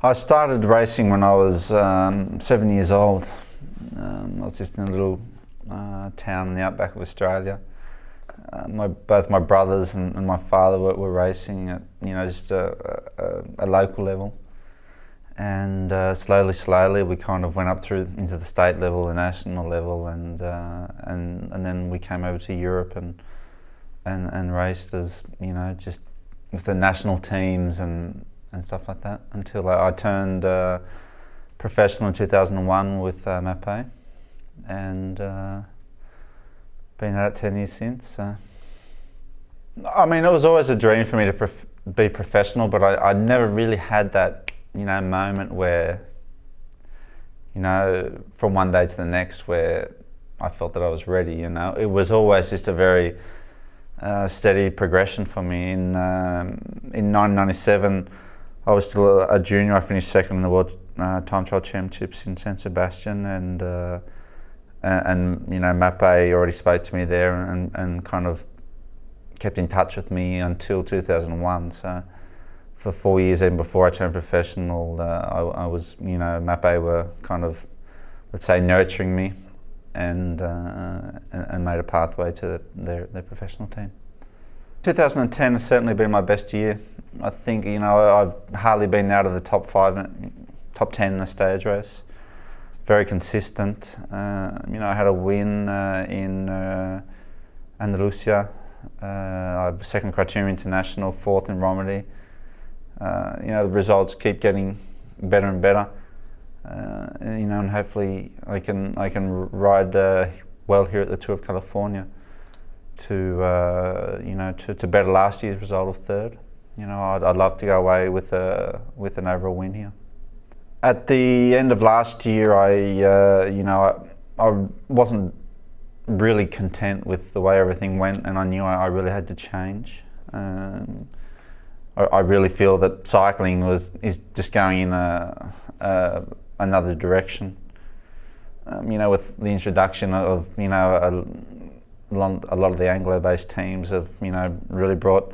I started racing when I was 7 years old. I was just in a little town in the outback of Australia. Both my brothers and my father were racing at just a local level, and slowly we kind of went up through into the state level, the national level, and then we came over to Europe and raced as just with the national teams and stuff like that until I turned professional in 2001 with MAPE, and been at it 10 years since. I mean, it was always a dream for me to be professional, but I never really had that moment where from one day to the next where I felt that I was ready. It was always just a very steady progression for me. In 1997, I was still a junior. I finished second in the World Time Trial Championships in San Sebastian, and MAPE already spoke to me there and kind of kept in touch with me until 2001. So for 4 years, even before I turned professional, I was, MAPE were kind of, let's say, nurturing me and made a pathway to their professional team. 2010 has certainly been my best year. I think I've hardly been out of the top 10 in a stage race. Very consistent. I had a win in Andalusia. I was second Criterium International, fourth in Romandy. The results keep getting better and better. And hopefully I can ride well here at the Tour of California to better last year's result of third. I'd love to go away with an overall win here. At the end of last year, I wasn't really content with the way everything went, and I knew I really had to change. I really feel that cycling is just going in another direction. With the introduction of a lot of the Anglo-based teams have really brought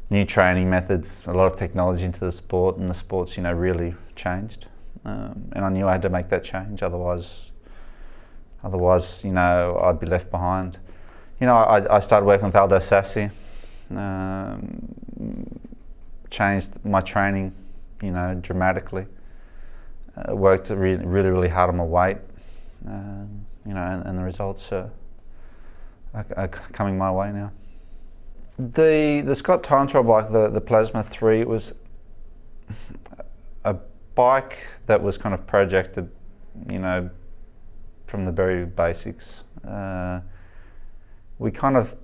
new training methods, a lot of technology into the sport, and the sport's really changed. And I knew I had to make that change, otherwise I'd be left behind. I started working with Aldo Sassi, changed my training, dramatically. Worked really hard on my weight, and the results are coming my way now. The Scott Time Trial bike, the Plasma 3, was a bike that was kind of projected, from the very basics. We kind of,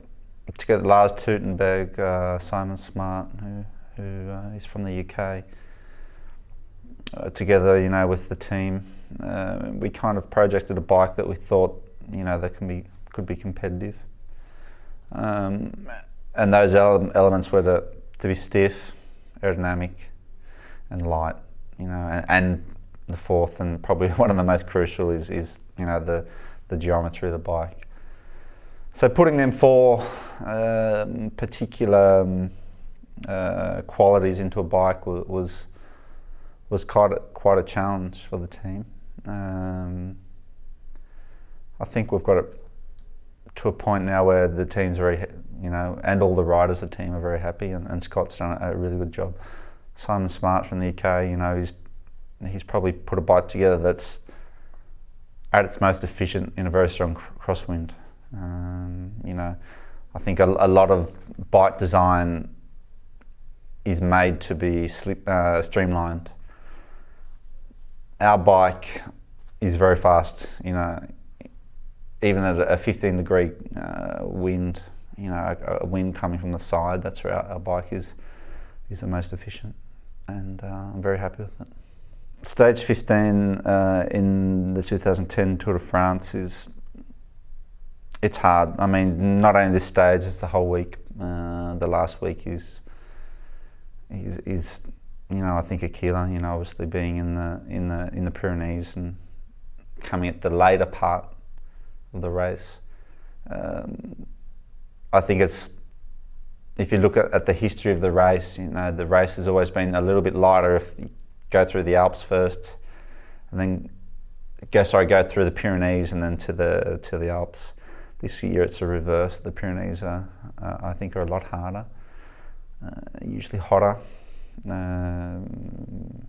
together, Lars Teutenberg, Simon Smart, who is from the UK, together, with the team, we kind of projected a bike that we thought, that could be competitive. And those elements were to be stiff, aerodynamic, and light. And the fourth, and probably one of the most crucial, is the geometry of the bike. So putting them four particular qualities into a bike was quite a challenge for the team. I think we've got it to a point now where the team's very, and all the riders of the team are very happy, and Scott's done a really good job. Simon Smart from the UK, he's probably put a bike together that's at its most efficient in a very strong crosswind. I think a lot of bike design is made to be streamlined. Our bike is very fast, even at a 15-degree wind, a wind coming from the side. That's where our bike is the most efficient, and I'm very happy with it. Stage 15 in the 2010 Tour de France it's hard. I mean, not only this stage, it's the whole week. The last week is I think a killer. Obviously being in the Pyrenees and coming at the later part of the race. I think if you look at the history of the race, the race has always been a little bit lighter if go through the Alps first, and then go through the Pyrenees and then to the Alps. This year it's the reverse. The Pyrenees are, I think, are a lot harder, usually hotter, and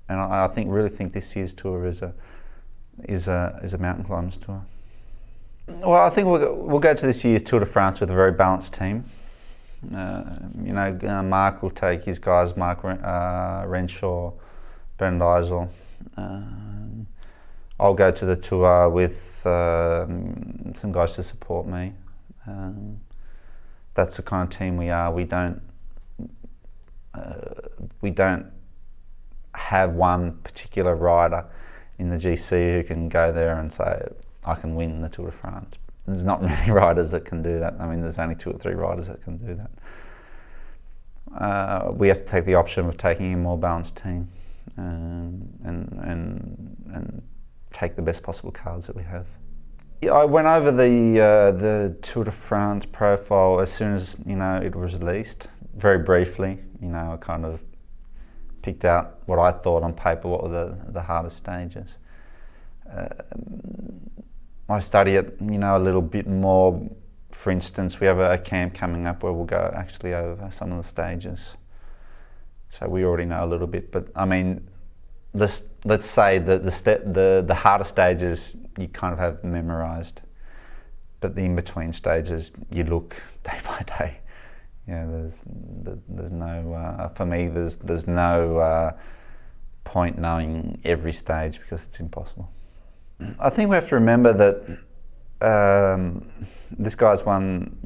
I really think this year's tour is a mountain climbers tour. Well, I think we'll go to this year's Tour de France with a very balanced team. Mark will take his guys, Mark Renshaw, Brendan Eisel. I'll go to the tour with some guys to support me. That's the kind of team we are. We don't have one particular rider in the GC who can go there and say, I can win the Tour de France. There's not many riders that can do that. I mean, there's only 2 or 3 riders that can do that. We have to take the option of taking a more balanced team and take the best possible cards that we have. I went over the Tour de France profile as soon as it was released, very briefly. I kind of picked out what I thought on paper what were the hardest stages. I study it, a little bit more. For instance, we have a camp coming up where we'll go actually over some of the stages. So we already know a little bit, but I mean, let's say that the harder stages you kind of have memorised, but the in-between stages you look day by day. There's no for me. There's no point knowing every stage because it's impossible. I think we have to remember that this guy's won,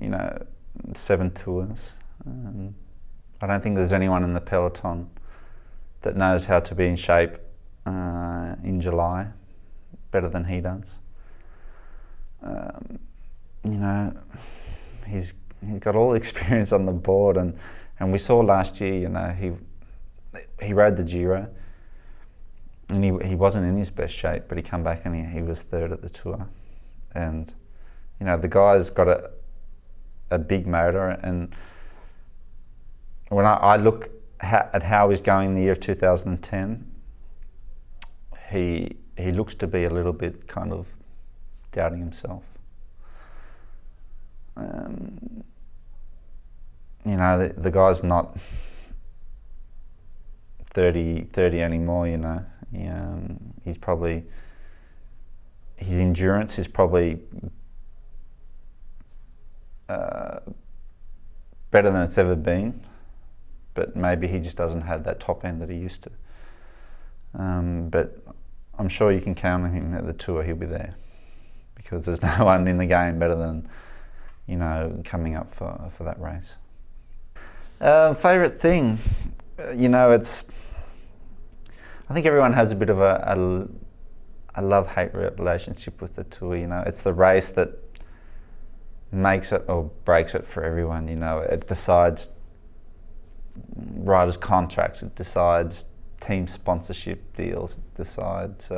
7 tours. I don't think there's anyone in the peloton that knows how to be in shape in July better than he does. He's got all the experience on the board, and we saw last year, he rode the Giro, and he wasn't in his best shape, but he come back and he was 3rd at the Tour, and the guy's got a big motor, and when I look at how he's going in the year of 2010, he looks to be a little bit kind of doubting himself. The guy's not 30 anymore, he's probably, his endurance is probably better than it's ever been, but maybe he just doesn't have that top end that he used to. But I'm sure you can count on him at the Tour, he'll be there, because there's no one in the game better than, coming up for that race. Favourite thing, it's, I think everyone has a bit of a love-hate relationship with the Tour. It's the race that makes it or breaks it for everyone. It decides riders' contracts, it decides team sponsorship deals, it decides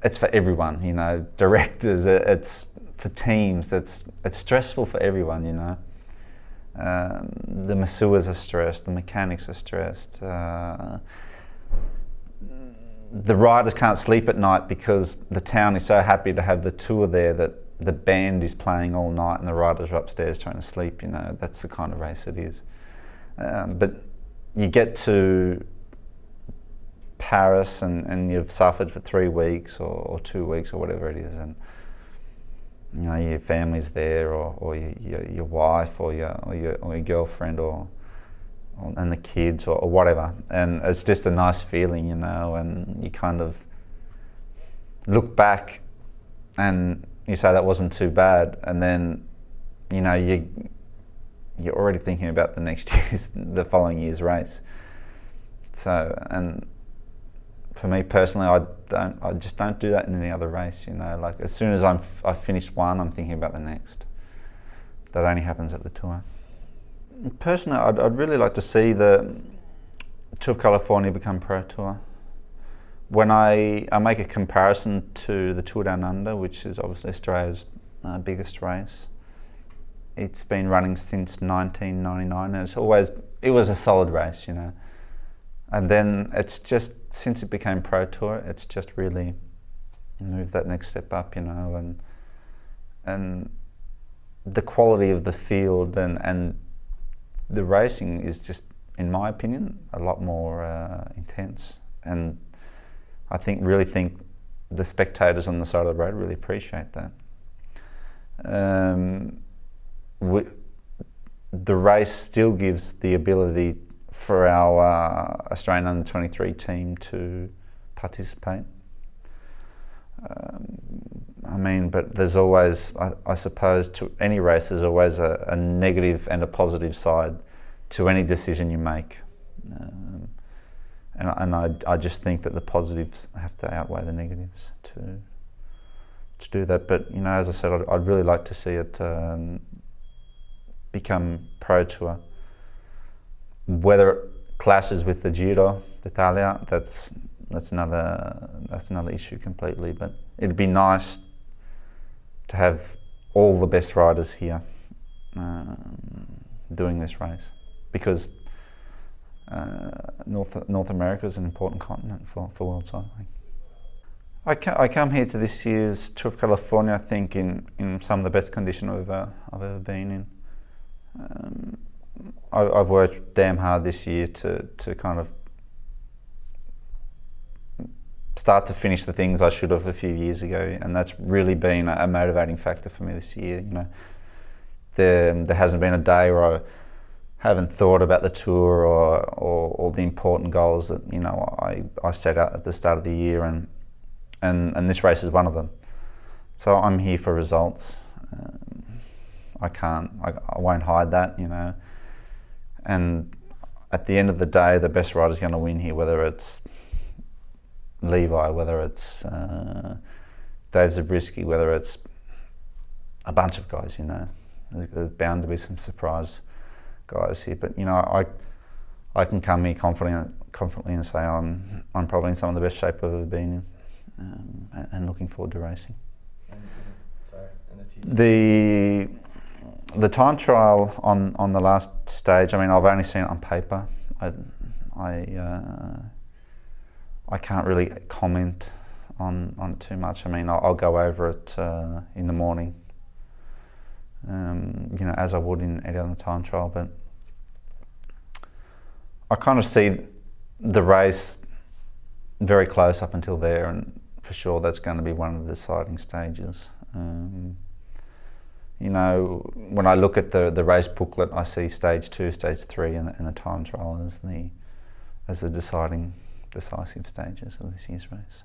it's for everyone, directors, it's for teams, it's stressful for everyone, the masseurs are stressed, the mechanics are stressed, the riders can't sleep at night because the town is so happy to have the Tour there that the band is playing all night and the riders are upstairs trying to sleep. That's the kind of race it is. But you get to Paris and you've suffered for 3 weeks or 2 weeks or whatever it is, and your family's there, or your wife or your girlfriend and the kids or whatever, and it's just a nice feeling, and you kind of look back and you say that wasn't too bad, and then you're already thinking about the following year's race. So, and for me personally, I just don't do that in any other race. Like as soon as I've finished one, I'm thinking about the next. That only happens at the Tour. Personally, I'd really like to see the Tour of California become Pro Tour. When I make a comparison to the Tour Down Under, which is obviously Australia's biggest race, it's been running since 1999, and it was a solid race, you know. And then it's just, since it became Pro Tour, it's just really moved that next step up, you know, and the quality of the field and the racing is just, in my opinion, a lot more intense. And I really think the spectators on the side of the road really appreciate that. The race still gives the ability for our Australian under-23 team to participate. I mean, but there's always, I suppose, to any race, there's always a negative and a positive side to any decision you make. And I just think that the positives have to outweigh the negatives to do that. But, you know, as I said, I'd really like to see it become Pro Tour. Whether it clashes with the Giro d'Italia, that's another issue completely. But it'd be nice to have all the best riders here doing this race, because North America is an important continent for world cycling. I come here to this year's Tour of California, I think, in some of the best condition I've ever been in. I've worked damn hard this year to kind of start to finish the things I should have a few years ago, and that's really been a motivating factor for me this year. You know, there hasn't been a day where I haven't thought about the tour or the important goals that, you know, I set out at the start of the year, and this race is one of them. So I'm here for results. I won't hide that, you know. And at the end of the day, the best rider's going to win here, whether it's Levi, whether it's Dave Zabriskie, whether it's a bunch of guys, you know. There's bound to be some surprise guys here, but, you know, I can come here confidently and say I'm probably in some of the best shape I've ever been in, and looking forward to racing. The time trial on the last stage, I mean, I've only seen it on paper. I can't really comment on it too much. I mean, I'll go over it in the morning, you know, as I would in any other time trial. But I kind of see the race very close up until there, and for sure that's going to be one of the deciding stages. You know, when I look at the race booklet, I see stage 2, stage 3, and the time trial as the decisive stages of this year's race.